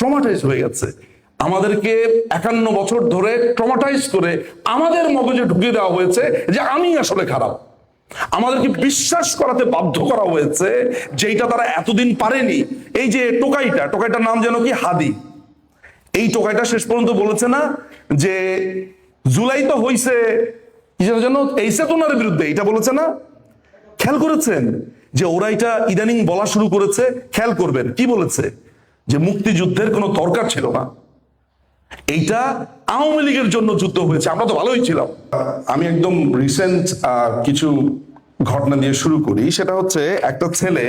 Traumatise হয়ে গেছে। আমাদেরকে 51 বছর ধরে ট্রমাটাইজ করে আমাদের মগজে ঢুকিয়ে দেওয়া হয়েছে যে আমি আসলে খারাপ। আমাদেরকে বিশ্বাস করাতে বাধ্য করা হয়েছে যেটা তারা এতদিন পারেনি। এই যে টোকাইটার নাম যেন কি, হাদি। এই টোকাইটা শেষ পর্যন্ত বলেছে না যে জুলাই তো হইছে যেন এই চেতনার বিরুদ্ধে, এটা বলেছে না? খেয়াল করেছেন যে ওরা এটা ইদানিং বলা শুরু করেছে? খেয়াল করবেন কি বলেছে, যে মুক্তিযুদ্ধের কোনো দরকার ছিল না, এইটা আওয়ামী লীগের জন্য যুদ্ধ হয়েছে, আমরা তো ভালোই ছিলাম। আমি একদম রিসেন্ট কিছু ঘটনা দিয়ে শুরু করি। সেটা হচ্ছে একটা ছেলে,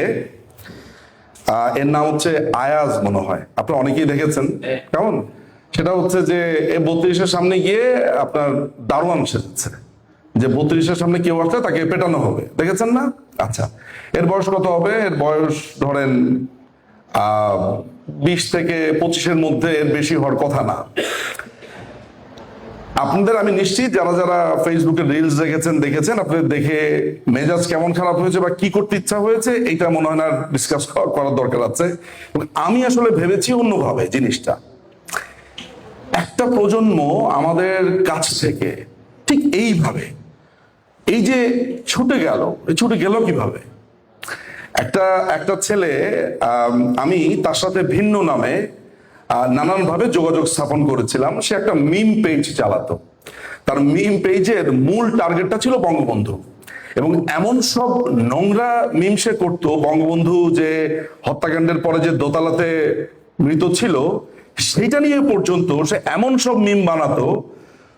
এর নাম হচ্ছে আয়াজ মনে হয়, আপনারা অনেকেই দেখেছেন। কেমন? সেটা হচ্ছে যে 32-এর সামনে গিয়ে আপনার দারোয়ান সেজেছে, যে 32-এর সামনে কেউ আসলে তাকে পেটানো হবে, দেখেছেন না? আচ্ছা, এর বয়স কত হবে? এর বয়স ধরেন 20 থেকে 25-এর মধ্যে, এর বেশি হওয়ার কথা না। আপনাদের আমি নিশ্চিত যারা যারা ফেসবুকে রিলস দেখেছেন আপনাদের দেখে মেজাজ কেমন খারাপ হয়েছে বা কি করতে ইচ্ছা হয়েছে, এইটা মনে হয় না ডিসকাস করার দরকার আছে। আমি আসলে ভেবেছি অন্যভাবে জিনিসটা। একটা প্রজন্ম আমাদের কাছ থেকে ঠিক এইভাবে এই যে ছুটে গেল কিভাবে? একটা ছেলে, আমি তার সাথে ভিন্ন নামে নানানভাবে যোগাযোগ স্থাপন করেছিলাম। সে একটা মিম পেজ চালাতো। তার মিম পেজের মূল টার্গেটটা ছিল বঙ্গবন্ধু, এবং এমন সব নোংরা মিম সে করতো। বঙ্গবন্ধু যে হত্যাকাণ্ডের পরে যে দোতলাতে মৃত ছিল সেইটা নিয়ে পর্যন্ত সে এমন সব মিম বানাতো।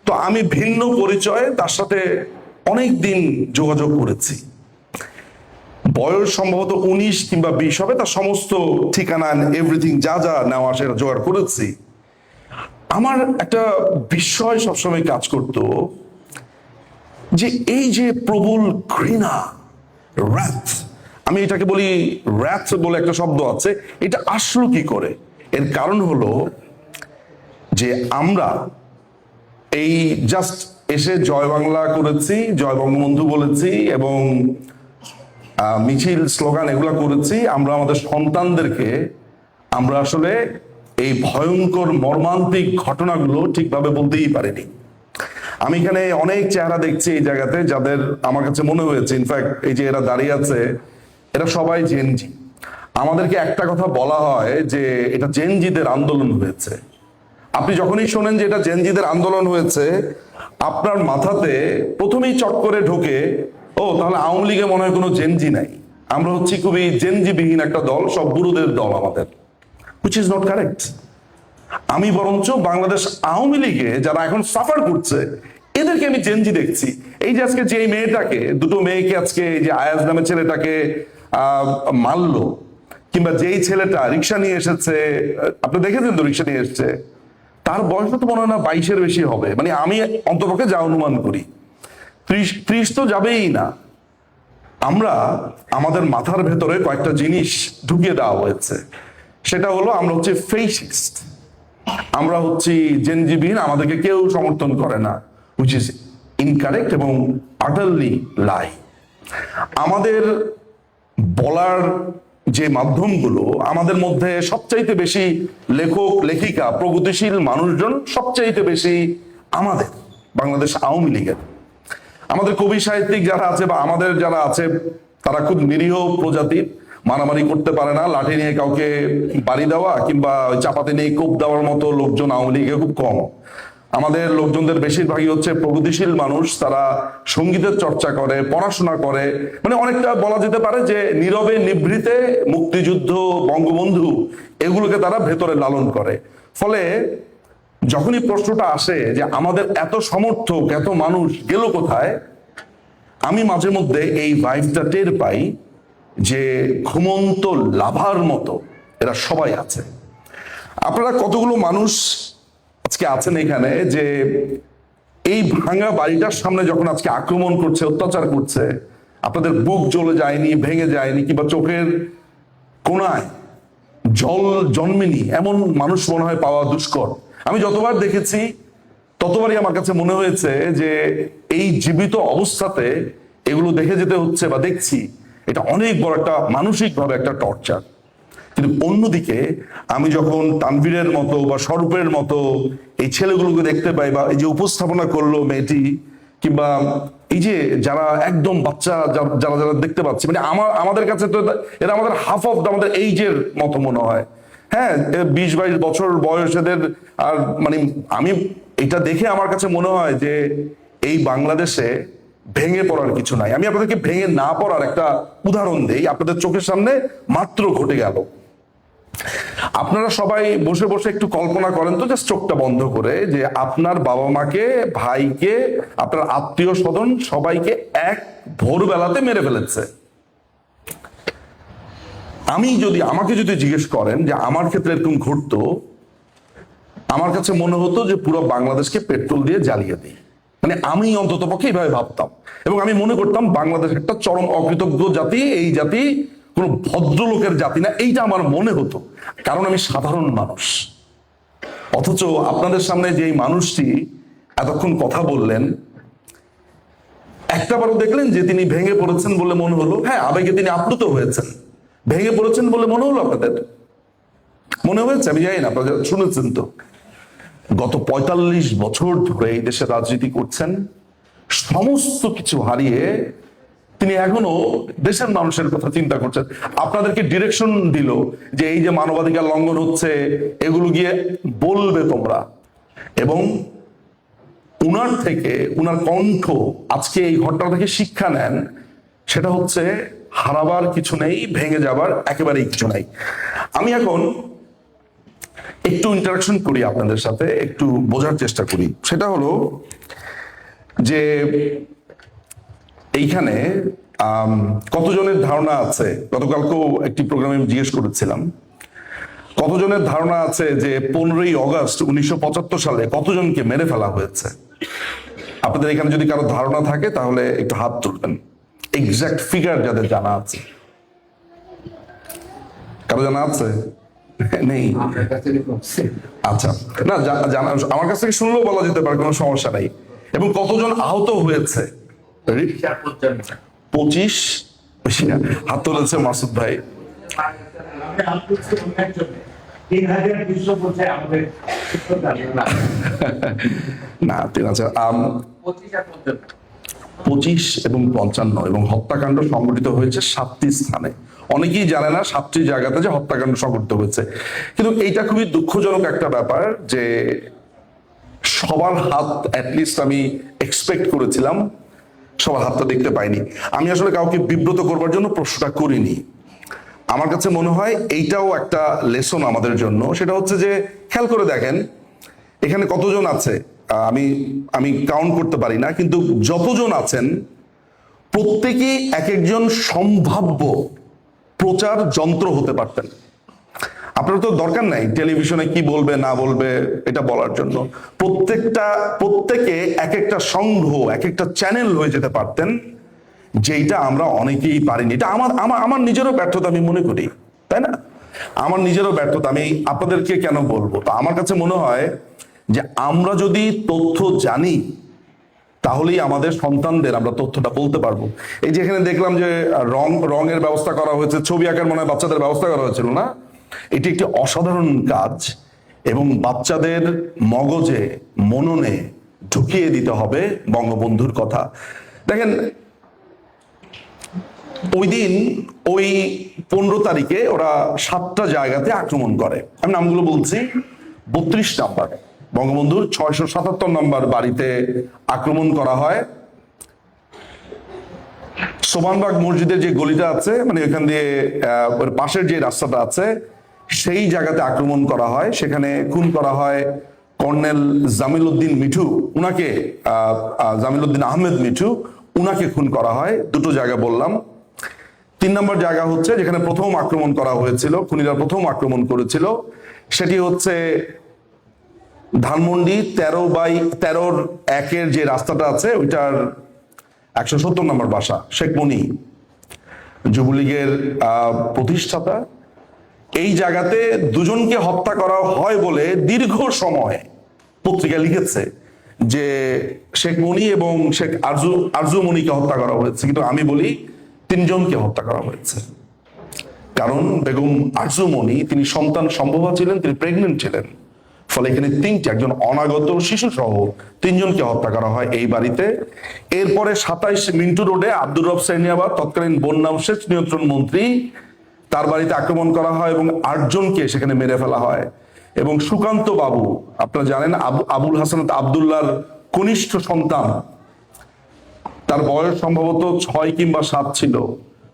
তো আমি ভিন্ন পরিচয়ে তার সাথে অনেক দিন যোগাযোগ করেছি। বয়স সম্ভবত 19 কিংবা 20 হবে। তার সমস্ত ঠিকানা এভরিথিং যা যা নেওয়া সেটা জোগাড় করেছি। আমার একটা বিস্ময় সবসময় কাজ করত যে এই যে প্রবল ঘৃণা, র্যাথ, আমি এটাকে বলি র্যাথ বলে একটা শব্দ আছে, এটা আসলো কি করে? এর কারণ হলো যে আমরা এই জাস্ট এসে জয় বাংলা করেছি, জয় বঙ্গবন্ধু বলেছি এবং মিছিল স্লোগান এগুলা করেছি। আমরা আমাদের সন্তানদেরকে আমরা আসলে এই ভয়ঙ্কর মর্মান্তিক ঘটনাগুলো ঠিকভাবে বলতেই পারিনি। আমি এখানে অনেক চেহারা দেখছি এই জায়গাতে, যাদের আমার কাছে মনে হয়েছে, ইনফ্যাক্ট এই যে এরা দাঁড়িয়ে আছে, এরা সবাই জেনজি। আমাদেরকে একটা কথা বলা হয় যে এটা জেনজিদের আন্দোলন হয়েছে। আপনি যখনই শোনেন যে এটা জেনজিদের আন্দোলন হয়েছে, আপনার মাথাতে প্রথমেই চট করে ঢোকে, ও তাহলে আওয়ামী লীগে মনে হয় কোনো জেনজি নাই, আমরা হচ্ছি খুবই জেনজি বিহীন একটা দল, সব বুড়োদের দল আমাদের, হুইচ ইজ নট কারেক্ট। আমি বরঞ্চ বাংলাদেশ আওয়ামী লীগে যারা এখন সাফার করছে এদেরকে আমি জেনজি দেখছি। এই যে আজকে যে মেয়েটাকে, দুটো মেয়েকে আজকে এই যে আয়াজ নামে ছেলেটাকে মারলো, কিংবা যেই ছেলেটা রিক্সা নিয়ে এসেছে, আপনি দেখেছেন তো রিক্সা নিয়ে এসছে, তার বয়স তো মনে হয় না 22-এর বেশি হবে, মানে আমি অন্তপক্ষে যা অনুমান করি 30 তো যাবেই না। আমরা আমাদের মাথার ভেতরে কয়েকটা জিনিস ঢুকিয়ে দেওয়া হয়েছে। সেটা হলো আমরা হচ্ছে ফেসিস্ট, আমরা হচ্ছি জেনজিবিহীন, আমাদেরকে কেউ সমর্থন করে না, হুইচ ইজ ইনকারেক্ট এবং আটারলি লাই। আমাদের বলার যে মাধ্যমগুলো, আমাদের মধ্যে সবচাইতে বেশি লেখক লেখিকা প্রগতিশীল মানুষজন সবচাইতে বেশি আমাদের বাংলাদেশ আওয়ামী লীগের। আমাদের কবি সাহিত্যিক যারা আছে বা আমাদের যারা আছে তারা খুব নিরীহ প্রজাতির, মারামারি করতে পারে না, লাঠি নিয়ে কাউকে বাড়ি দেওয়া কিংবা চাপাতি নিয়ে কোপ দেওয়ার মতো লোকজন আওয়ামী লীগে খুব কম। আমাদের লোকজনদের বেশিরভাগই হচ্ছে প্রগতিশীল মানুষ, তারা সঙ্গীতের চর্চা করে, পড়াশোনা করে, মানে অনেকটা বলা যেতে পারে যে নীরবে নিভৃতে মুক্তিযুদ্ধ, বঙ্গবন্ধু এগুলোকে তারা ভেতরে লালন করে। ফলে যখনই প্রশ্নটা আসে যে আমাদের এত সমর্থক, এত মানুষ গেল কোথায়, আমি মাঝে মধ্যে এই ভাইবটা টের পাই যে ঘুমন্ত লাভার মতো এরা সবাই আছে। আপনারা কতগুলো মানুষ আজকে আছেন এখানে যে এই ভাঙা বাড়িটার সামনে যখন আজকে আক্রমণ করছে, অত্যাচার করছে, আপনাদের বুক জ্বলে যায়নি, ভেঙে যায়নি, কিংবা চোখের কোণায় জল জন্মেনি এমন মানুষ মনে হয় পাওয়া দুষ্কর। আমি যতবার দেখেছি ততবারই আমার কাছে মনে হয়েছে যে এই জীবিত অবস্থাতে এগুলো দেখে যেতে হচ্ছে বা দেখছি, এটা অনেক বড় একটা মানসিকভাবে একটা টর্চার। কিন্তু অন্যদিকে আমি যখন তানভীরের মতো বা স্বরূপের মতো এই ছেলেগুলোকে দেখতে পাই, বা এই যে উপস্থাপনা করলো মেয়েটি, কিংবা এই যে যারা একদম বাচ্চা যারা যারা দেখতে পাচ্ছি, মানে আমাদের কাছে তো এরা আমাদের হাফ অফ আমাদের এইজের মতো মনে হয়। হ্যাঁ, 20-22 বছর বয়স এদের। আর মানে আমি এটা দেখে আমার কাছে মনে হয় যে এই বাংলাদেশে ভেঙে পড়ার কিছু নাই। আমি আপনাদেরকে ভেঙে না পড়ার একটা উদাহরণ দেই, আপনাদের চোখের সামনে মাত্র ঘটে গেল। আপনারা সবাই বসে বসে একটু কল্পনা করেন তো, জাস্ট চোখটা বন্ধ করে, যে আপনার বাবা মাকে, ভাইকে, আপনার আত্মীয় স্বজন সবাইকে এক ভোরবেলাতে মেরে ফেলেছে। আমাকে যদি জিজ্ঞেস করেন যে আমার ক্ষেত্রে এরকম ঘটতো, আমার কাছে মনে হতো যে পুরো বাংলাদেশকে পেট্রোল দিয়ে জ্বালিয়ে দিই। মানে আমি অন্তত পক্ষে এইভাবে ভাবতাম, এবং আমি মনে করতাম বাংলাদেশ একটা চরম অকৃতজ্ঞ জাতি, এই জাতি কোনো ভদ্রলোকের জাতি না, এইটা আমার মনে হতো, কারণ আমি সাধারণ মানুষ। অথচ আপনাদের সামনে যে এই মানুষটি এতক্ষণ কথা বললেন, একটাবারও দেখলেন যে তিনি ভেঙে পড়েছেন বলে মনে হলো? হ্যাঁ, আবেগে তিনি আপ্লুত হয়েছেন, ভেঙে পড়েছেন বলে মনে হলো? আপনাদের মনে হয়েছে? আমি জানি না, আপনারা শুনেছেন তো। গত 45 বছর ধরে এই দেশে রাজনীতি করছেন, সমস্ত কিছু হারিয়ে তিনি এখনো দেশের মানুষের কথা চিন্তা করছেন। আপনাদেরকে ডিরেকশন দিল যে এই যে মানবাধিকার লঙ্ঘন হচ্ছে, এগুলো গিয়ে বলবে তোমরা। এবং উনার থেকে, উনার কণ্ঠ আজকে এই ঘটনা থেকে শিক্ষা নেন, সেটা হচ্ছে হারাবার কিছু নেই, ভেঙে যাবার একেবারেই কিছু নাই। আমি এখন একটু ইন্টারাকশন করি আপনাদের সাথে, একটু বোঝার চেষ্টা করি। সেটা হলো যে এইখানে কতজনের ধারণা আছে, গতকালকেও একটি প্রোগ্রামে জিজ্ঞেস করেছিলাম, কতজনের ধারণা আছে যে 15ই অগস্ট 1975 সালে কতজনকে মেরে ফেলা হয়েছে? আপনাদের এখানে যদি কারো ধারণা থাকে তাহলে একটু হাত তুলবেন, এক্সাক্ট ফিগার যাদের জানা আছে। কারো জানা আছে? নেই? আচ্ছা, না জানা, আমার কাছ থেকে শুনলেও বলা যেতে পারে, কোনো সমস্যা নাই। এবং কতজন আহত হয়েছে? 25? বেশি না, হাত তুলেছে মাসুদ ভাই। না, 25 এবং 55, এবং হত্যাকাণ্ড সংঘটিত হয়েছে 7টি স্থানে। অনেকেই জানে না 7টি জায়গাতে যে হত্যাকাণ্ড সংঘটিত হয়েছে। কিন্তু এইটা খুবই দুঃখজনক একটা ব্যাপার যে সবার হাত অ্যাটলিস্ট আমি এক্সপেক্ট করেছিলাম, সবার হাতটা দেখতে পাইনি। আমি আসলে কাউকে বিব্রত করবার জন্য প্রশ্নটা করিনি। আমার কাছে মনে হয় এইটাও একটা লেসন আমাদের জন্য। সেটা হচ্ছে যে খেয়াল করে দেখেন এখানে কতজন আছে, আমি আমি কাউন্ট করতে পারি না, কিন্তু যতজন আছেন প্রত্যেকেই এক একজন সম্ভাব্য প্রচার যন্ত্র হতে পারতেন। আপনার তো দরকার নাই টেলিভিশনে কি বলবে না বলবে এটা বলার জন্য। প্রত্যেকে এক একটা সংঘ, এক একটা চ্যানেল হয়ে যেতে পারতেন, যেটা আমরা অনেকেই পারিনি। এটা আমার নিজেরও ব্যর্থতা আমি মনে করি, তাই না? আমার নিজেরও ব্যর্থতা। আমি আপনাদেরকে কেন বলবো? তো আমার কাছে মনে হয় যে আমরা যদি তথ্য জানি তাহলেই আমাদের সন্তানদের আমরা তথ্যটা বলতে পারবো। এই যে এখানে দেখলাম যে রঙের ব্যবস্থা করা হয়েছে, ছবি আঁকার মনে হয় বাচ্চাদের ব্যবস্থা করা হয়েছিল না? এটি একটি অসাধারণ কাজ, এবং বাচ্চাদের মগজে, মননে ঢুকিয়ে দিতে হবে বঙ্গবন্ধুর কথা। দেখেন ওই দিন, ওই 15 তারিখে ওরা 7টা জায়গাতে আক্রমণ করে। আমি নামগুলো বলছি। 32 নাম্বার বঙ্গবন্ধুর 677 নম্বর বাড়িতে আক্রমণ করা হয়। সোবানবাগ মসজিদের যে গলিটা আছে, মানে এখান দিয়ে পাশের যে রাস্তাটা আছে, সেই জায়গাতে আক্রমণ করা হয়। সেখানে খুন করা হয় কর্নেল জামিল উদ্দিন মিঠু, উনাকে জামিল উদ্দিন আহমেদ মিঠু, উনাকে খুন করা হয়। দুটো জায়গা বললাম। 3 নম্বর জায়গা হচ্ছে যেখানে প্রথম আক্রমণ করা হয়েছিল, খুনিরা প্রথম আক্রমণ করেছিল, সেটি হচ্ছে ধানমন্ডি 13/13-1 যে রাস্তাটা আছে, ওইটার 170 নম্বর বাসা। শেখ মনি যুবলীগের প্রতিষ্ঠাতা। এই জায়গাতে দুজনকে হত্যা করা হয় বলে দীর্ঘ সময় পত্রিকা লিখেছে যে শেখ মনি এবং শেখ আরজু মনিকে হত্যা করা হয়েছে, কিন্তু আমি বলি 3 জনকে হত্যা করা হয়েছে। কারণ বেগম আরজু মনি তিনি সন্তান সম্ভবা ছিলেন, তিনি প্রেগনেন্ট ছিলেন। ফলে এখানে একজন অনাগত শিশু সহ 3জনকে হত্যা করা হয় এই বাড়িতে। এরপরে 27 মিন্টু রোডে আব্দুর রব সেরনিয়াবাদ তৎকালীন বন্যা ও সেচ নিয়ন্ত্রণ মন্ত্রী, তার বাড়িতে আক্রমণ করা হয় এবং 8জনকে সেখানে মেরে ফেলা হয়। এবং সুকান্ত বাবু, আপনারা জানেন আবুল হাসান আব্দুল্লাহর কনিষ্ঠ সন্তান, তার বয়স সম্ভবত 6 কিংবা 7 ছিল,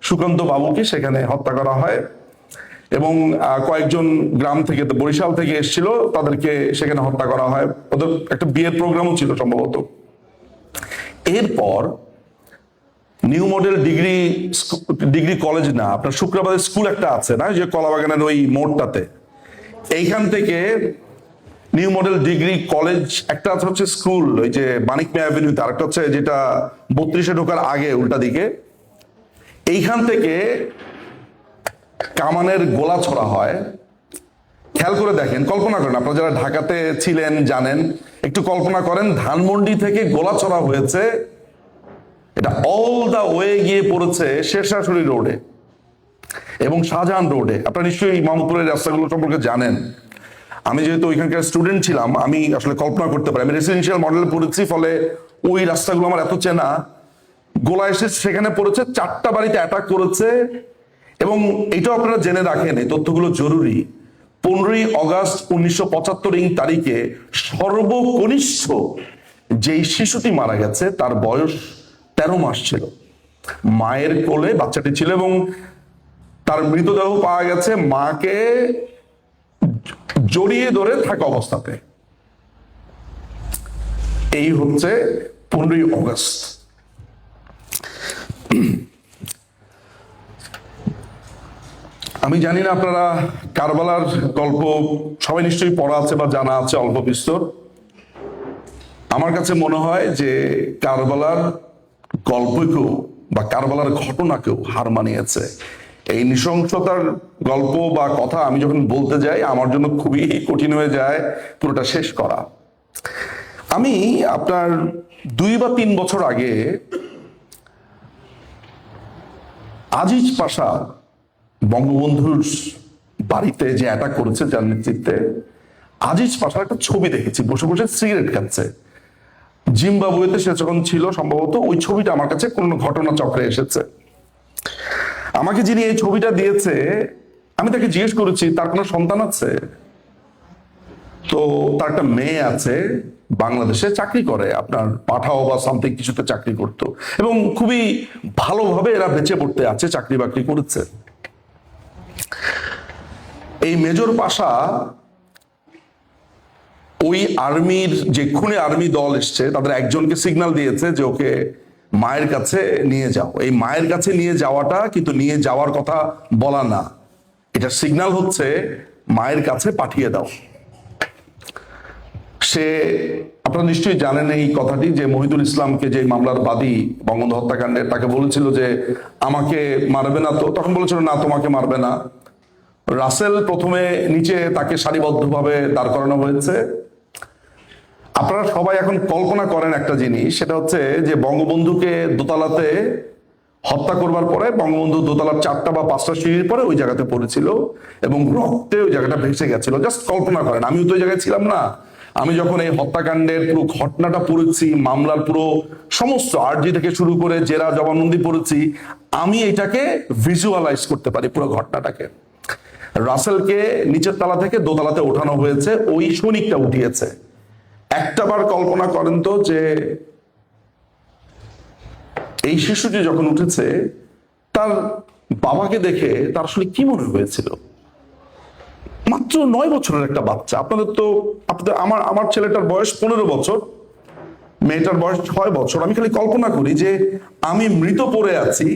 সুকান্ত বাবুকে সেখানে হত্যা করা হয়। এবং কয়েকজন গ্রাম থেকে, বরিশাল থেকে এসেছিল, তাদেরকে সেখানে হত্যা করা হয়। ওদের একটা বিয়ের প্রোগ্রামও ছিল সম্ভবত। এরপর নিউ মডেল ডিগ্রি কলেজ না, আপনার শুক্রবারের স্কুল একটা আছে না, যে কলাবাগানের ওই মোড়টাতে, এইখান থেকে নিউ মডেল ডিগ্রি কলেজ একটা হচ্ছে স্কুল, ওই যে মানিক মিয়া অ্যাভিনিউতে, আরেকটা হচ্ছে যেটা 32-এ ঢোকার আগে উল্টা দিকে। এইখান থেকে কামানের গোলা ছোড়া হয়। খেয়াল করে দেখেন, কল্পনা করেন, আপনারা যারা ঢাকাতে ছিলেন জানেন, একটু কল্পনা করেন ধানমন্ডি থেকে গোলা ছোড়া হয়েছে, এটা অল দা ওয়ে গিয়ে পড়েছে শেরশাহ রোডে এবং শাহজাহান রোডে। আপনারা নিশ্চয়ই মাহমুদপুরের রাস্তাগুলো সম্পর্কে জানেন। আমি যেহেতু ওইখানকার স্টুডেন্ট ছিলাম, আমি আসলে কল্পনা করতে পারি। আমি রেসিডেন্সিয়াল মডেলে পড়েছি, ফলে ওই রাস্তাগুলো আমার এত চেনা। গোলা এসে সেখানে পড়েছে, 4টা বাড়িতে অ্যাটাক করেছে। এবং এটাও আপনারা জেনে রাখেন, এই তথ্যগুলো জরুরি। 15ই অগাস্ট 1975 তারিখে সর্বকনিষ্ঠ যেই শিশুটি মারা গেছে তার বয়স 13 মাস ছিল, মায়ের কোলে বাচ্চাটি ছিল, এবং তার মৃতদেহ পাওয়া গেছে মাকে জড়িয়ে ধরে থাকা অবস্থাতে। এই হচ্ছে 15ই অগাস্ট। আমি জানি না আপনারা কারবালার গল্প সবাই নিশ্চয়ই পড়া আছে বা জানা আছে অল্প বিস্তর। আমার কাছে মনে হয় যে কারবালার গল্পকেও বা কারবালার ঘটনাকেও হার মানিয়েছে। এই নৃশংসতার গল্প বা কথা আমি যখন বলতে যাই, আমার জন্য খুবই কঠিন হয়ে যায় পুরোটা শেষ করা। আমি আপনার 2 বা 3 বছর আগে আজিজ পাশা বঙ্গবন্ধুর বাড়িতে যে অ্যাটাক করেছে যার নেতৃত্বে, আজিজ পাশার একটা ছবি দেখেছি, বসে বসে সিগারেট খাচ্ছে। জিম্বাবুয়েতে সে যখন ছিল সম্ভবত, ওই ছবিটা আমার কাছে কোন ঘটনা চক্রে এসেছে। আমাকে যিনি এই ছবিটা দিয়েছে, আমি তাকে জিজ্ঞেস করেছি তার কোনো সন্তান আছে। তো তার একটা মেয়ে আছে, বাংলাদেশে চাকরি করে, আপনার পাঠাও বা সামথিং কিছুতে চাকরি করতো, এবং খুবই ভালোভাবে এরা বেঁচে পড়তে আছে, চাকরি বাকরি করেছে। এই মেজর পাশা ওই আর্মির যে খুনে আর্মি দল এসছে, তাদের একজনকে সিগন্যাল দিয়েছে যে ওকে মায়ের কাছে নিয়ে যাও। এই মায়ের কাছে নিয়ে যাওয়াটা কিন্তু নিয়ে যাওয়ার কথা বলা না, এটা সিগন্যাল হচ্ছে মায়ের কাছে পাঠিয়ে দাও। সে, আপনারা নিশ্চয়ই জানেন এই কথাটি, যে মহিদুল ইসলামকে, যে মামলার বাদী বঙ্গবন্ধু হত্যাকাণ্ডে, তাকে বলেছিল যে আমাকে মারবে না, তো তখন বলেছিল না তোমাকে মারবে না। রাসেল প্রথমে নিচে তাকে সারিবদ্ধভাবে দাঁড় করানো হয়েছে। আপনারা সবাই এখন কল্পনা করেন একটা জিনিস, সেটা হচ্ছে যে বঙ্গবন্ধুকে দোতলাতে হত্যা করবার পরে বঙ্গবন্ধু দোতলার 4টা বা 5টা সিঁড়ির পরে ওই জায়গাতে পড়েছিল এবং রক্তে ওই জায়গাটা ভেসে গেছিল। জাস্ট কল্পনা করেন, আমিও তো ওই জায়গায় ছিলাম না। আমি যখন এই হত্যাকাণ্ডের পুরো ঘটনাটা পড়েছি, মামলার পুরো সমস্ত আরজি থেকে শুরু করে জেরা জবানবন্দি পড়েছি, আমি এটাকে ভিজুয়ালাইজ করতে পারি পুরো ঘটনাটাকে। রাসেলকে নিচের তলা থেকে দোতলাতে ওঠানো হয়েছে, ওই সৈনিকটা উঠিয়েছে। একটাবার কল্পনা করেন তো যে এই শিশুটি যখন উঠেছে, তার বাবাকে দেখে তার আসলে কি মনে হয়েছিল? মাত্র 9 বছরের একটা বাচ্চা। আমার ছেলেটার বয়স 15 বছর, মেয়েটার বয়স 6 বছর। আমি খালি কল্পনা করি যে আমি মৃত পড়ে আছি,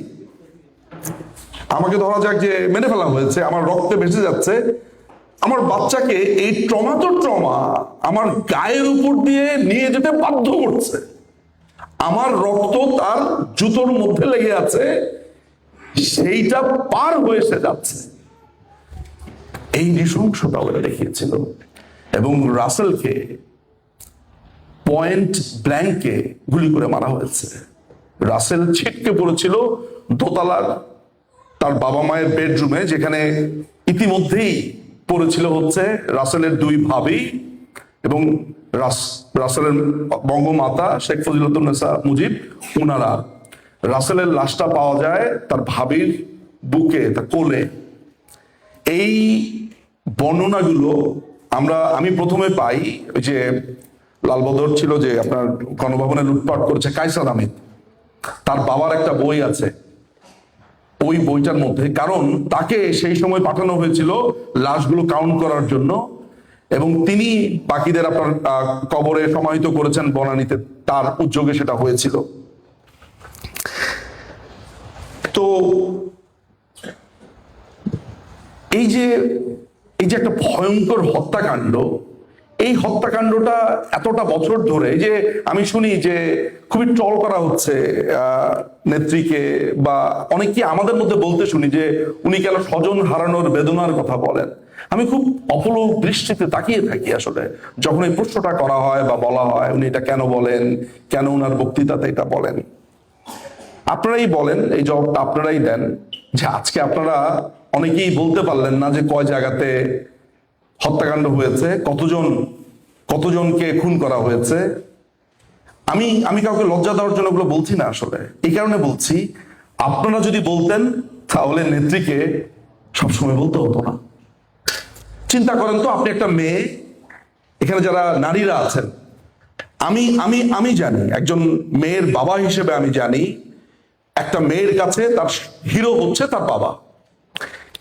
আমাকে ধরা যাক যে মেরে ফেলা হয়েছে, আমার রক্তে ভেসে যাচ্ছে, আমার বাচ্চাকে এই ট্রমা আমার গায়ের উপর দিয়ে নিয়ে যেতে বাধ্য করছে, আমার রক্ত তার জুতোর মধ্যে লেগে আছে, সেইটা পার হয়ে সে যাচ্ছে। এই নৃশংসতা ওরা দেখিয়েছিল। এবং রাসেলকে পয়েন্ট ব্ল্যাঙ্কে গুলি করে মারা হয়েছে। রাসেল ছিটকে পড়েছিল দোতলার তার বাবা মায়ের বেডরুমে, যেখানে ইতিমধ্যেই পড়েছিল হচ্ছে রাসেলের দুই ভাবি এবং রাসেলের বঙ্গমাতা শেখ ফজিলাতুন্নেসা মুজিব, ওনারা। রাসেলের লাশটা পাওয়া যায় তার ভাবির বুকে, তার কোলে। এই বর্ণনাগুলো আমি প্রথমে পাই ওই যে লালবদর ছিল যে আপনার গণভবনে লুটপাট করেছে কায়সার আহমেদ, তার বাবার একটা বই আছে ওই বইটার মধ্যে। কারণ তাকে সেই সময় পাঠানো হয়েছিল লাশগুলো কাউন্ট করার জন্য, এবং তিনি বাকিদের আপনার কবরে সমাহিত করেছেন বনানীতে, তার উদ্যোগে সেটা হয়েছিল। তো এই যে একটা ভয়ঙ্কর হত্যাকাণ্ড, এই হত্যাকাণ্ডটা এতটা বছর ধরে যে আমি শুনি যে খুবই ট্রল করা হচ্ছে নেত্রীকে, বা অনেকে আমাদের মধ্যে বলতে শুনি যে উনি কেন স্বজন হারানোর বেদনার কথা বলেন। আমি খুব অপলক দৃষ্টিতে তাকিয়ে থাকি আসলে যখন এই প্রশ্নটা করা হয় বা বলা হয় উনি এটা কেন বলেন, কেন উনার বক্তৃতাতে এটা বলেন। আপনারাই বলেন, এই জবাবটা আপনারাই দেন যে আজকে আপনারা অনেকেই বলতে পারলেন না যে কয় জায়গাতে হত্যাকাণ্ড হয়েছে, কতজনকে খুন করা হয়েছে। আমি কাউকে লজ্জা দেওয়ার জন্য ওগুলো বলছি না, আসলে এই কারণে বলছি আপনারা যদি বলতেন তাহলে নেত্রীকে সবসময় বলতে হতো না। চিন্তা করেন তো, আপনি একটা মেয়ে, এখানে যারা নারীরা আছেন, আমি জানি একজন মেয়ের বাবা হিসেবে, আমি জানি একটা মেয়ের কাছে তার হিরো হচ্ছে তার বাবা।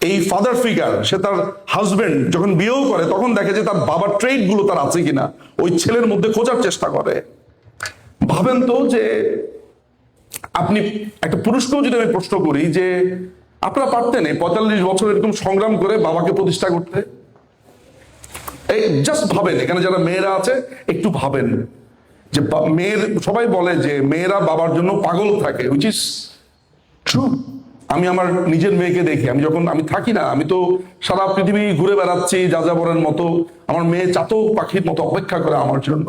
এই ফাদার ফিগার, সে তার হাজবেন্ড যখন বিয়েও করে তখন দেখে যে তার বাবার ট্রেড গুলো তার আছে কিনা ওই ছেলের মধ্যে খোঁজার চেষ্টা করে। ভাবেন তো যে আপনি একটা পুরুষকেও যদি আমি প্রশ্ন করি যে আপনারা পারতেন এই 45 বছর এরকম সংগ্রাম করে বাবাকে প্রতিষ্ঠা করতে? এই জাস্ট ভাবেন, এখানে যারা মেয়েরা আছে একটু ভাবেন যে সবাই বলে যে মেয়েরা বাবার জন্য পাগল থাকে, উইচ ইজ ট্রু। আমি আমার নিজের মেয়েকে দেখি, আমি থাকি না, আমি তো সারা পৃথিবী ঘুরে বেড়াচ্ছি যাযাবরের মতো, আমার মেয়ে চাতক পাখির মতো অপেক্ষা করে আমার জন্য।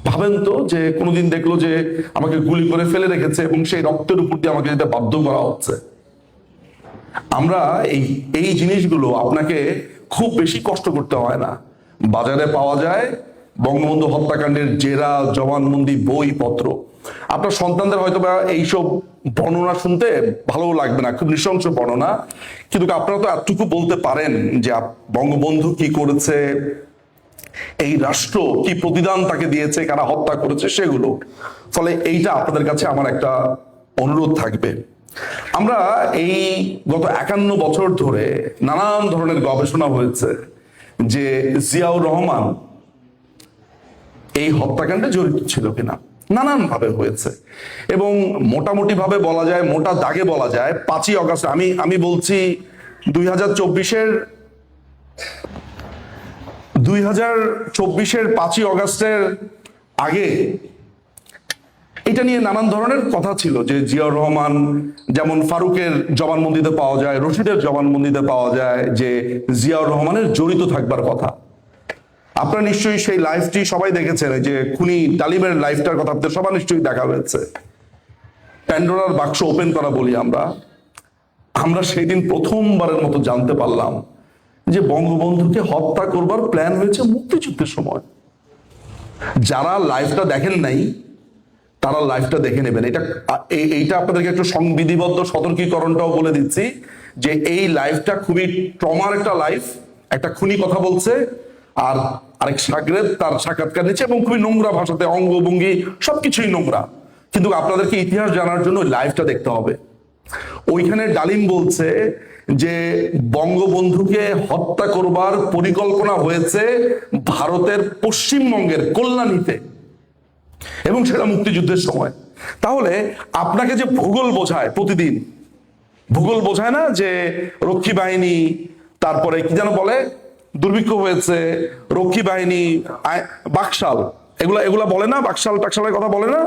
ভাবেন তো যে কোনোদিন দেখলো যে আমাকে গুলি করে ফেলে রেখেছে এবং সেই রক্তের উপর দিয়ে আমাকে যেতে বাধ্য করা হচ্ছে। আমরা এই জিনিসগুলো আপনাকে খুব বেশি কষ্ট করতে হয় না, বাজারে পাওয়া যায় বঙ্গবন্ধু হত্যাকাণ্ডের জেরা, জবানবন্দি, বইপত্র। আপনার সন্তানদের হয়তো বা এইসব বর্ণনা শুনতে ভালো লাগবে না, খুব নৃশংস বর্ণনা, কিন্তু আপনারা তো এতটুকু বলতে পারেন যে বঙ্গবন্ধু কি করেছে, এই রাষ্ট্র কি প্রতিদান তাকে দিয়েছে, কারা হত্যা করেছে সেগুলো। ফলে এইটা আপনাদের কাছে আমার একটা অনুরোধ থাকবে। আমরা এই গত 51 বছর ধরে নানান ধরনের গবেষণা হয়েছে যে জিয়াউর রহমান এই হত্যাকাণ্ডে জড়িত ছিল কিনা, নানান ভাবে হয়েছে। এবং মোটামুটি ভাবে বলা যায়, মোটা দাগে বলা যায় 5ই অগাস্ট, আমি বলছি 2024-এর 5ই অগাস্টের আগে এটা নিয়ে নানান ধরনের কথা ছিল যে জিয়াউর রহমান, যেমন ফারুকের জবানবন্দিতে পাওয়া যায়, রশিদের জবানবন্দিতে পাওয়া যায় যে জিয়াউর রহমানের জড়িত থাকবার কথা। আপনারা নিশ্চয়ই সেই লাইভটি সবাই দেখেছেন, যে খুনি তালিমের লাইভটার কথা আপনাদের সবার নিশ্চয়ই দেখা হয়েছে। প্যান্ডোরার বাক্স ওপেন করা বলি আমরা সেই দিন প্রথমবারের মতো জানতে পারলাম যে বঙ্গবন্ধুকে হত্যা করবার প্ল্যান হয়েছে মুক্তিযুদ্ধের সময়। যারা লাইভটা দেখেন নাই তারা লাইভটা দেখে নেবেন। এইটা আপনাদেরকে একটু সংবিধিবদ্ধ সতর্কীকরণটাও বলে দিচ্ছি যে এই লাইভটা খুবই ট্রমার একটা লাইভ। একটা খুনি কথা বলছে আর আরেক সাগরেদ তার সাক্ষাৎকার নিচ্ছে এবং খুবই নোংরা ভাষাতে, অঙ্গভঙ্গি সবকিছুই নোংরা। কিন্তু আপনাদেরকে ইতিহাস জানার জন্য লাইভটা দেখতে হবে। ওইখানে ডালিম বলছে যে বঙ্গবন্ধুকে হত্যা করবার পরিকল্পনা হয়েছে ভারতের পশ্চিমবঙ্গের কল্যাণীতে, এবং সেটা মুক্তিযুদ্ধের সময়। তাহলে আপনাকে যে ভূগোল বোঝায়, প্রতিদিন ভূগোল বোঝায় না যে রক্ষী বাহিনী, তারপরে কি যেন বলে, দুর্ভিক্ষ হয়েছে, রক্ষী বাহিনী, বাকশাল, এগুলা বলে না, বাকশাল টাকশালের কথা বলে না।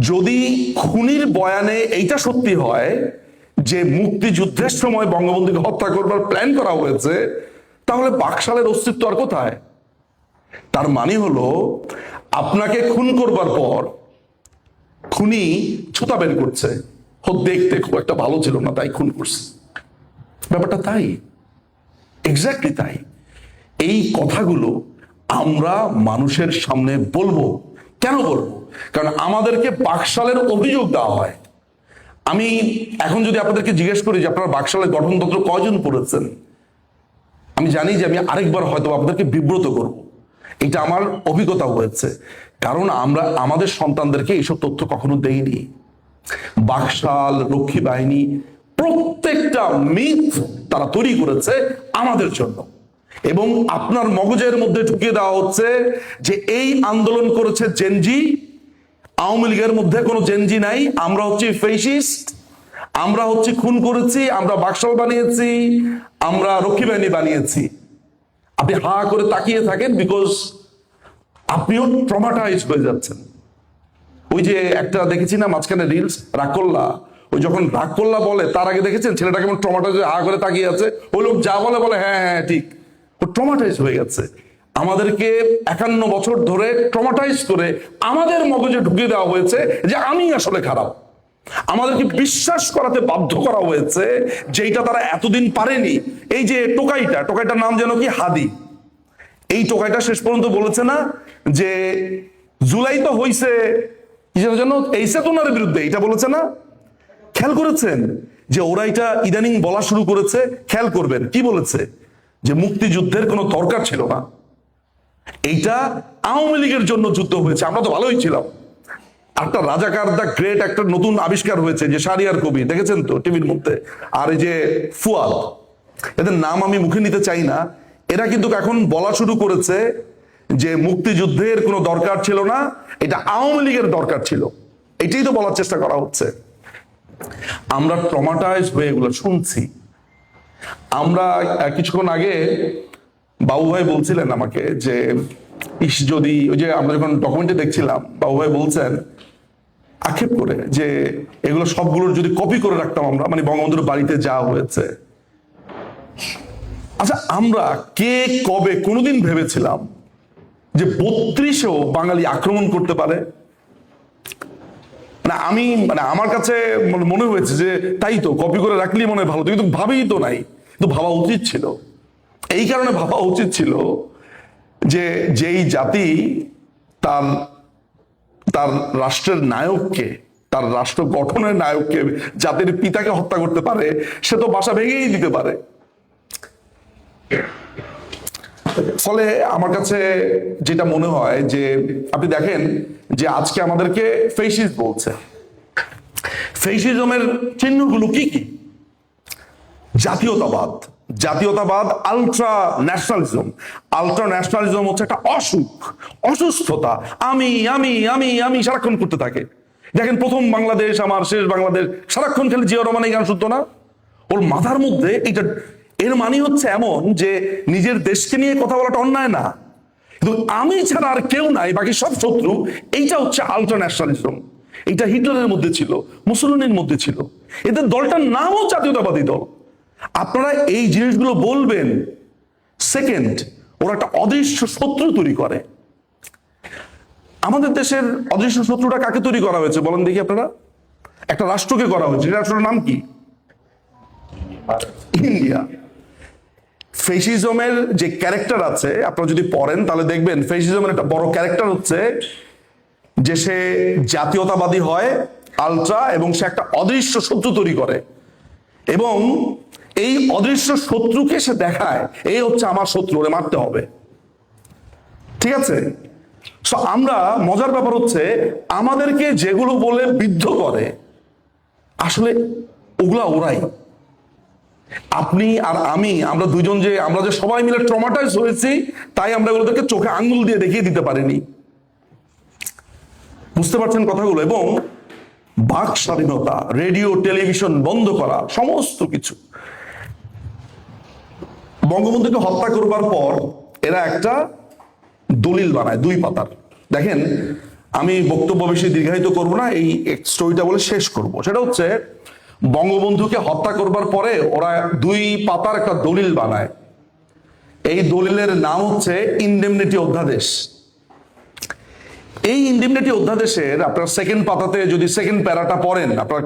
যদি খুনির বয়ানে এইটা সত্যি হয় যে মুক্তিযুদ্ধের সময় বঙ্গবন্ধুকে হত্যা করবার প্ল্যান করা হয়েছে, তাহলে বাকশালের অস্তিত্ব আর কোথায়? তার মানে হলো আপনাকে খুন করবার পর খুনি ছুতা বের করছে দেখতে খুব একটা ভালো ছিল না তাই খুন করছে। ব্যাপারটা তাই, এক্স্যাক্টলি তাই। এই কথাগুলো আমরা মানুষের সামনে বলবো। কেন বলবো? কারণ আমাদেরকে বাকশালের অভিযোগ দেওয়া হয়। আমি এখন যদি আপনাদেরকে জিজ্ঞেস করি যে আপনারা বাকশালের গঠনতন্ত্র কয়জন পড়েছেন, আমি জানি যে আমি আরেকবার হয়তো আপনাদেরকে বিব্রত করব। এটা আমার অভিজ্ঞতা হয়েছে, কারণ আমরা আমাদের সন্তানদেরকে এইসব তথ্য কখনো দেইনি। বাকশাল, রক্ষী বাহিনী, প্রত্যেকটা মিথ তারা তৈরি করেছে আমাদের জন্য, এবং আপনার মগজের মধ্যে ঢুকিয়ে দেওয়া হচ্ছে যে এই আন্দোলন করেছে জেনজি, আওয়ামী লীগের মধ্যে কোনো জেনজি নাই, আমরা হচ্ছে ফেসিস্ট, আমরা হচ্ছে খুন করেছি, আমরা বাকশাল বানিয়েছি, আমরা রক্ষী বাহিনী বানিয়েছি। আপনি হা করে তাকিয়ে থাকেন, বিকজ আপনিও ট্রমাটাইজ হয়ে যাচ্ছেন। ওই যে একটা দেখেছি না মাঝখানে রিলস, রাগকল্লা, ওই যখন রাগকল্লা বলে তার আগে দেখেছেন ছেলেটা কেমন ট্রমাটাইজ হা করে তাকিয়ে আছে, ওই লোক যা বলে বলে হ্যাঁ হ্যাঁ ঠিক, ও ট্রমাটাইজ হয়ে গেছে। আমাদেরকে 51 বছর ধরে ট্রমাটাইজ করে আমাদের মগজে ঢুকিয়ে দেওয়া হয়েছে যে আমি আসলে খারাপ। আমাদেরকে বিশ্বাস করাতে বাধ্য করা হয়েছে যেটা তারা এতদিন পারেনি। এই যে টোকাইটার নাম যেন কি, হাদি। এই টোকাইটা শেষ পর্যন্ত বলেছে না যে জুলাই তো হইছে কিসের জন্য, এই চেতনার বিরুদ্ধে, এটা বলেছে না? খেয়াল করেছেন যে ওরা এটা ইদানিং বলা শুরু করেছে? খেয়াল করবেন কি বলেছে, যে মুক্তিযুদ্ধের কোনো দরকার ছিল না, এইটা আওয়ামী লীগের জন্য যুদ্ধ হয়েছে, আমরা তো ভালোই ছিলাম। একটা রাজাকার দা গ্রেট একটা নতুন আবিষ্কার হয়েছে, যে শাহরিয়ার কবির, দেখেছেন তো টিভির মধ্যে, আর এই যে ফুয়াদ, এদের নাম আমি মুখে নিতে চাই না, এরা কিন্তু এখন বলা শুরু করেছে যে মুক্তিযুদ্ধের কোনো দরকার ছিল না, এটা আওয়ামী লীগের দরকার ছিল। এটাই তো বলার চেষ্টা করা হচ্ছে। আমরা ট্রমাটাইজ হয়ে এগুলো শুনছি। আমরা কিছুক্ষণ আগে বাবু ভাই বলছিলেন আমাকে যে যদি ওই যে আমরা যখন ডকুমেন্টে দেখছিলাম, বাবু ভাই বলছেন আক্ষেপ করে যে এগুলো সবগুলোর যদি কপি করে রাখতাম আমরা, মানে বঙ্গবন্ধুর বাড়িতে যা হয়েছে। আচ্ছা, আমরা কে কবে কোনোদিন ভেবেছিলাম যে 32-এও বাঙালি আক্রমণ করতে পারে? আমার কাছে মনে হয়েছে যে তাই তো, কপি করে রাখলেই মনে হয় ভালো, কিন্তু ভাবেই তো নাই, কিন্তু ভাবা উচিত ছিল। এই কারণে ভাবা উচিত ছিল যে যেই জাতি তার তার রাষ্ট্রের নায়ককে, তার রাষ্ট্র গঠনের নায়ককে, জাতির পিতাকে হত্যা করতে পারে, সে তো বাসা ভেঙেই দিতে পারে। ফলে আমার কাছে যেটা মনে হয় যে আপনি দেখেন যে আজকে আমাদেরকে ফেসিস্ট বলছে। ফেসিজমের চিহ্নগুলো কি কি? জাতীয়তাবাদ, আলট্রা ন্যাশনালিজম। আলট্রা ন্যাশনালিজম হচ্ছে একটা অসুস্থতা, আমি আমি আমি আমি সারাক্ষণ করতে থাকে। দেখেন প্রথম বাংলাদেশ আমার, শেষ বাংলাদেশ, সারাক্ষণ খেলে জিয়া রহমান এই গান শুনতো না? ওর মাথার মধ্যে এটা, এর মানে হচ্ছে এমন যে নিজের দেশকে নিয়ে কথা বলাটা অন্যায় না, কিন্তু আমি ছাড়া আর কেউ নাই, বাকি সব শত্রু। এইটা হচ্ছে আলট্রা ন্যাশনালিজম। এটা হিটলারের মধ্যে ছিল, মুসলিনের মধ্যে ছিল, এদের দলটার নামও জাতীয়তাবাদী দল। আপনারা এই জিনিসগুলো বলবেন, সেকেন্ড ওরা একটা অদৃশ্য শত্রু তৈরি করে। আমাদের দেশের অদৃশ্য শত্রুটা কাকে তৈরি করা হয়েছে বলেন দেখি আপনারা? একটা রাষ্ট্রকে করা হয়েছে, রাষ্ট্রের নাম কি? ইন্ডিয়া। ফেসিজমের যে ক্যারেক্টার আছে আপনারা যদি পড়েন তাহলে দেখবেন ফেসিজমের একটা বড় ক্যারেক্টার হচ্ছে যে সে জাতীয়তাবাদী হয়, আলট্রা, এবং সে একটা অদৃশ্য শত্রু তৈরি করে, এবং এই অদৃশ্য শত্রুকে সে দেখায় এই হচ্ছে আমার শত্রু, ওরে মারতে হবে। ঠিক আছে? সো আমরা, মজার ব্যাপার হচ্ছে আমাদেরকে যেগুলো বলে বিদ্ধ করে আসলে ওগুলা ওরাই। আপনি আর আমি, আমরা দুজন যে, আমরা যে সবাই মিলে ট্রমাটাইজ হয়েছি, তাই আমরা ওদেরকে চোখে আঙ্গুল দিয়ে দেখিয়ে দিতে পারিনি। বুঝতে পারছেন কথাগুলো? এবং বাক স্বাধীনতা, রেডিও টেলিভিশন বন্ধ করা, সমস্ত কিছু। বঙ্গবন্ধুকে হত্যা করবার পর এরা একটা দলিল বানায় 2 পাতার। দেখেন, আমি বক্তব্য বেশি দীর্ঘায়িত করবো না, এই স্টোরিটা বলে শেষ করব। সেটা হচ্ছে বঙ্গবন্ধুকে হত্যা করবার পরে ওরা 2 পাতার একটা দলিল বানায়। এই দলিলের নাম হচ্ছে ইনডেমনিটি অধ্যাদেশ। এই ইনডেমনিটি অধ্যাদেশের আপনার সেকেন্ড পাতাতে যদি সেকেন্ড প্যারাটা পড়েন, আপনার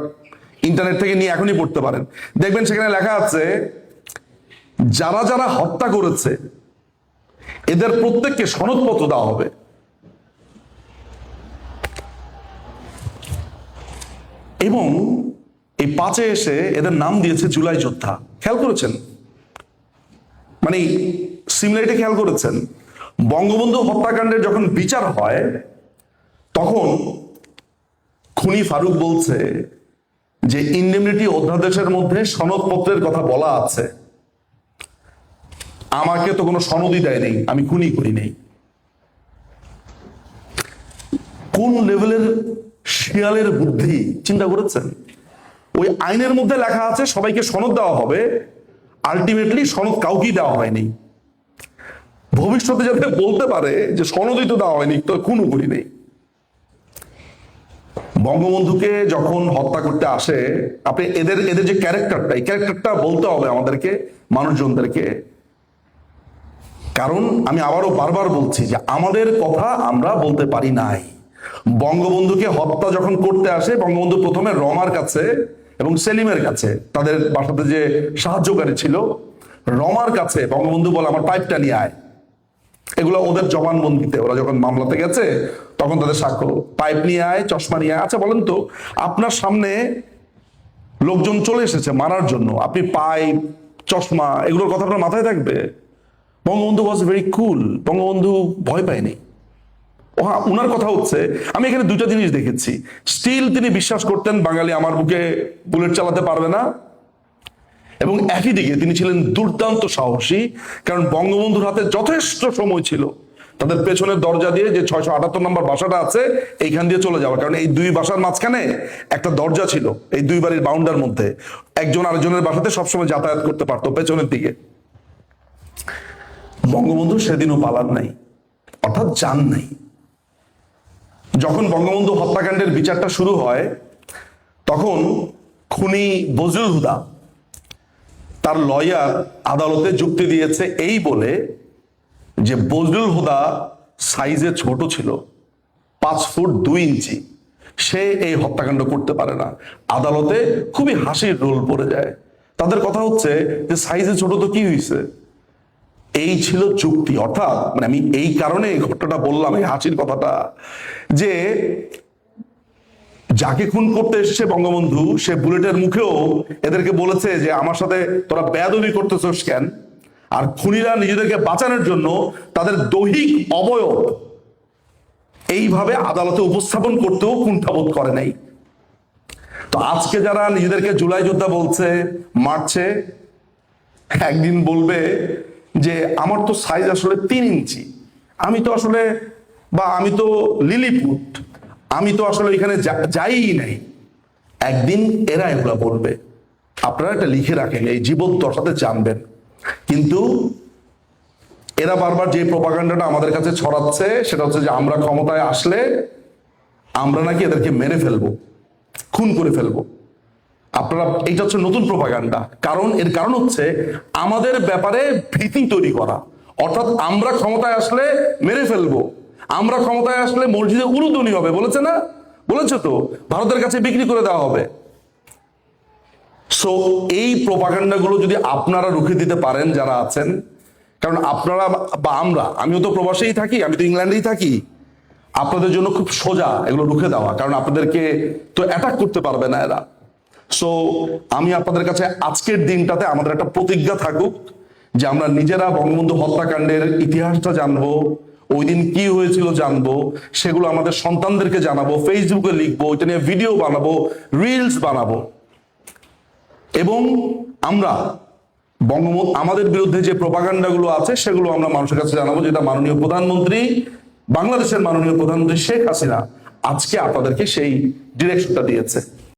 ইন্টারনেট থেকে নিয়ে এখনই পড়তে পারেন। দেখবেন সেখানে লেখা আছে যারা যারা হত্যা করেছে এদের প্রত্যেককে সনদপত্র দেওয়া হবে। এবং এই 5-এ এসে এদের নাম দিয়েছে জুলাই যোদ্ধা। খেয়াল করেছেন? মানে সিমিলারিটি খেয়াল করেছেন? বঙ্গবন্ধু হত্যাকাণ্ডের যখন বিচার হয় তখন খুনি ফারুক বলছে যে ইন্ডেমনিটি অধ্যাদেশের মধ্যে সনদপত্রের কথা বলা আছে, আমাকে তো কোনো সনদই দেয় নেই, আমি খুনি করি নেই। কোন লেভেলের শিয়ালের বুদ্ধি চিন্তা করেছেন? ওই আইনের মধ্যে লেখা আছে সবাইকে সনদ দেওয়া হবে, আলটিমেটলি সনদ কাউকেই দেওয়া হয়নি। ভবিষ্যতে যাতে বলতে পারে যে সনদই তো দেওয়া হয়নি, তো খুনও করি নেই। বঙ্গবন্ধুকে যখন হত্যা করতে আসে, আপনি এদের যে ক্যারেক্টারটা, এই ক্যারেক্টারটা বলতে হবে আমাদেরকে, মানুষজনদেরকে। কারণ আমি আবারও বারবার বলছি যে আমাদের কথা আমরা বলতে পারি নাই। বঙ্গবন্ধুকে হত্যা যখন করতে আসে, বঙ্গবন্ধু প্রথমে রমার কাছে এবং সেলিমের কাছে, তাদের বাসাতে যে সাহায্যকারী ছিল, রমার কাছে বঙ্গবন্ধু বলে আমার পাইপটা নিয়ে আয়। এগুলো ওদের জবানবন্দিতে, ওরা যখন মামলাতে গেছে তখন তাদের সাক্ষ্য, পাইপ নিয়ে আয়, চশমা নিয়ে আয়। আচ্ছা বলেন তো, আপনার সামনে লোকজন চলে এসেছে মারার জন্য, আপনি পাইপ, চশমা এগুলোর কথা আপনার মাথায় থাকবে? বঙ্গবন্ধু ওয়াজ ভেরি কুল, বঙ্গবন্ধু ভয় পায়নি। ও হ্যাঁ, উনার কথা হচ্ছে, আমি এখানে দুটা জিনিস দেখেছি। স্টিল তিনি বিশ্বাস করতেন বাঙালি আমার বুকে বুলেট চালাতে পারবে না, এবং একই দিকে তিনি ছিলেন দুর্দান্ত সাহসী। কারণ বঙ্গবন্ধুর হাতে যথেষ্ট সময় ছিল তাদের পেছনের দরজা দিয়ে, যে 678 নম্বর বাসাটা আছে এইখান দিয়ে চলে যাওয়া। কারণ এই দুই বাসার মাঝখানে একটা দরজা ছিল, এই দুই বাড়ির বাউন্ডার মধ্যে একজন আরেকজনের বাসাতে সবসময় যাতায়াত করতে পারতো পেছনের দিকে। বঙ্গবন্ধু সেদিনও পালান নাই, অর্থাৎ যান নাই। যখন বঙ্গবন্ধু হত্যাকাণ্ডের বিচারটা শুরু হয় তখন খুনি বজলুল হুদা তার লয়ার আদালতে যুক্তি দিয়েছে এই বলে যে বজলুল হুদা সাইজে ছোট ছিল, 5 ফুট 2 ইঞ্চি, সে এই হত্যাকাণ্ড করতে পারে না। আদালতে খুবই হাসির রোল পড়ে যায়। তাদের কথা হচ্ছে যে সাইজে ছোট তো কি হয়েছে, এই ছিল যুক্তি। অর্থাৎ মানে আমি এই কারণে এই ঘটনাটা বললাম, এই হাসির কথাটা, যে যাকে খুন করতে এসেছে বঙ্গবন্ধু, সে বুলেটের মুখেও এদেরকে বলেছে যে আমার সাথে তোরা বেয়াদবি করতেছস কেন। আর খুনিরা নিজেদেরকে বাঁচানোর জন্য তাদের দৈহিক অবয়ব এইভাবে আদালতে উপস্থাপন করতেও কুণ্ঠাবোধ করে নাই। তো আজকে যারা নিজেদেরকে জুলাই যোদ্ধা বলছে, মারছে, একদিন বলবে যে আমার তো সাইজ আসলে 3 ইঞ্চি, আমি তো আসলে, বা আমি তো লিলিপুট, আমি তো আসলে এখানে যাই নাই। একদিন এরা এগুলা বলবে। আপনারা এটা লিখে রাখেন, এই জীবদ্দশাতে জানবেন। কিন্তু এরা বারবার যে প্রপাগান্ডাটা আমাদের কাছে ছড়াচ্ছে সেটা হচ্ছে যে আমরা ক্ষমতায় আসলে আমরা নাকি এদেরকে মেরে ফেলবো, খুন করে ফেলবো। আপনারা, এইটা হচ্ছে নতুন প্রপাগান্ডা। কারণ এর কারণ হচ্ছে আমাদের ব্যাপারে ভীতি তৈরি করা। অর্থাৎ আমরা ক্ষমতায় আসলে মেরে ফেলবো, আমরা ক্ষমতায় আসলে মসজিদে উলুধ্বনি হবে, বলেছে না? বলেছে তো, ভারতের কাছে বিক্রি করে দেওয়া হবে। সো এই প্রপাগান্ডাগুলো যদি আপনারা রুখে দিতে পারেন যারা আছেন, কারণ আপনারা বা আমরা, আমিও তো প্রবাসেই থাকি, আমি তো ইংল্যান্ডেই থাকি, আপনাদের জন্য খুব সোজা এগুলো রুখে দেওয়া, কারণ আপনাদেরকে তো অ্যাটাক করতে পারবে না এরা। সো আমি আপনাদের কাছে আজকের দিনটাতে আমাদের একটা প্রতিজ্ঞা থাকুক যে আমরা নিজেরা বঙ্গবন্ধু হত্যাকাণ্ডের ইতিহাসটা জানবো, ওই দিন কি হয়েছিল জানবো, সেগুলো আমাদের সন্তানদেরকে জানাবো, ফেসবুকে লিখবো, ওইটা নিয়ে ভিডিও বানাবো, রিলস বানাবো, এবং আমরা বঙ্গবন্ধু আমাদের বিরুদ্ধে যে প্রপাগান্ডাগুলো আছে সেগুলো আমরা মানুষের কাছে জানাবো, যেটা মাননীয় প্রধানমন্ত্রী, বাংলাদেশের মাননীয় প্রধানমন্ত্রী শেখ হাসিনা আজকে আপনাদেরকে সেই ডিরেকশনটা দিয়েছে।